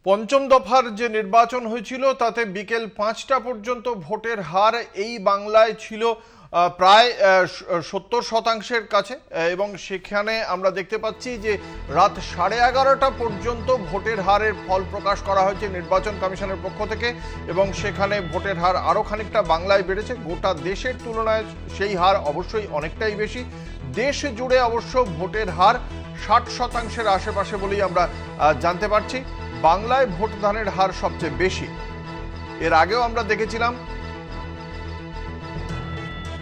পঞ্চম দফার যে নির্বাচন হয়েছিল তাতে বিকেল ৫টা পর্যন্ত ভোটের হার এই বাংলায় ছিল প্রায় ৭০% কাছে, এবং সেখানে আমরা দেখতে পাচ্ছি যে রাত 11:30টা পর্যন্ত ভোটের হারের ফল প্রকাশ করা হয়েছে নির্বাচন কমিশনের পক্ষ থেকে, এবং সেখানে ভোটের হার আরও খানিকটা বাংলায় বেড়েছে। গোটা দেশের তুলনায় সেই হার অবশ্যই অনেকটাই বেশি। দেশ জুড়ে অবশ্য ভোটের হার 60%-এর আশেপাশে বলেই আমরা জানতে পারছি। বাংলায় ভোটদানের হার সবচেয়ে বেশি। এর আগেও আমরা দেখেছিলাম।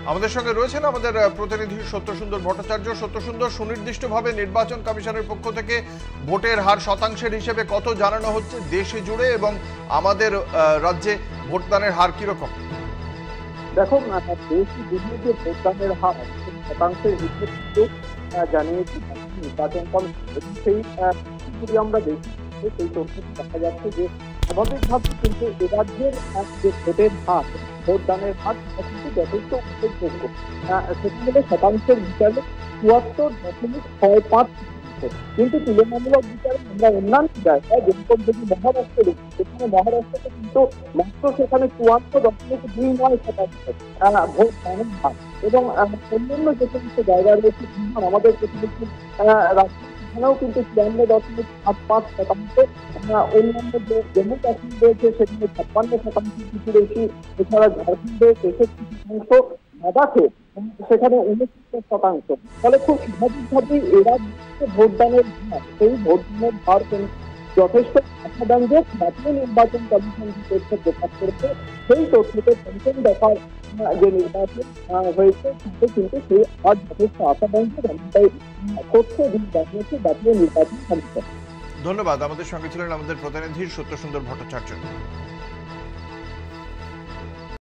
আমাদের সঙ্গে রয়েছেন আমাদের প্রতিনিধি সত্যসুন্দর ভট্টাচার্য। সত্যসুন্দর, সুনির্দিষ্টভাবে নির্বাচন কমিশনের পক্ষ থেকে ভোটের হার শতাংশের হিসেবে কত জানানো হচ্ছে দেশে জুড়ে, এবং আমাদের রাজ্যে ভোটদানের হার কিরকম? দেখো, দেশি জুড়ে যে ভোটদানের হার শতাংশের হিসেবে জানিয়েছে নির্বাচন কমিশন, সেই যদি আমরা দেখি সেই তথ্যটি দেখা যাচ্ছে যে স্বাভাবিকভাবে কিন্তু এরাজ্যের যে ভোটের হার, ভোটদানের হার কিন্তু যথেষ্ট উল্লেখযোগ্য। সেটি হলো শতাংশের বিচারে ৭৪.65%। কিন্তু তুলনামূলক বিচারে আমরা অন্যান্য জায়গায় যেরকম যদি মহারাষ্ট্র দেখি, সেখানে মহারাষ্ট্রতে কিন্তু মাত্র সেখানে ৭৪.29% ভোটদানের হার, এবং অন্যান্য যে সমস্ত জায়গা রয়েছে আমাদের প্রতিবেশী রাষ্ট্র, সেখানেও কিন্তু ৫৪.৭৫%। অন্যান্য যে জম্মু কাশ্মীর রয়েছে সেখানে ৫৬% কিছু বেশি। এছাড়া ঝাড়খণ্ডে ৬৩%, লাদাখে সেখানে ৬৯%। ফলে খুব স্বাভাবিকভাবেই এরা ভোটদানের হার, সেই ভোটদানের হার কিন্তু যথেষ্ট আশাব্যঞ্জক। জাতীয় নির্বাচন কমিশন যে তথ্য প্রকাশ করেছে, সেই তথ্যতে পঞ্চম দফার যে নির্বাচন হয়েছে তাতে কিন্তু সেই হার যথেষ্ট আশাব্যঞ্জক, এমনটাই তথ্য জানিয়েছে জাতীয় নির্বাচন কমিশন। ধন্যবাদ। আমাদের সঙ্গে ছিলেন আমাদের প্রতিনিধি সত্যসুন্দর ভট্টাচার্য।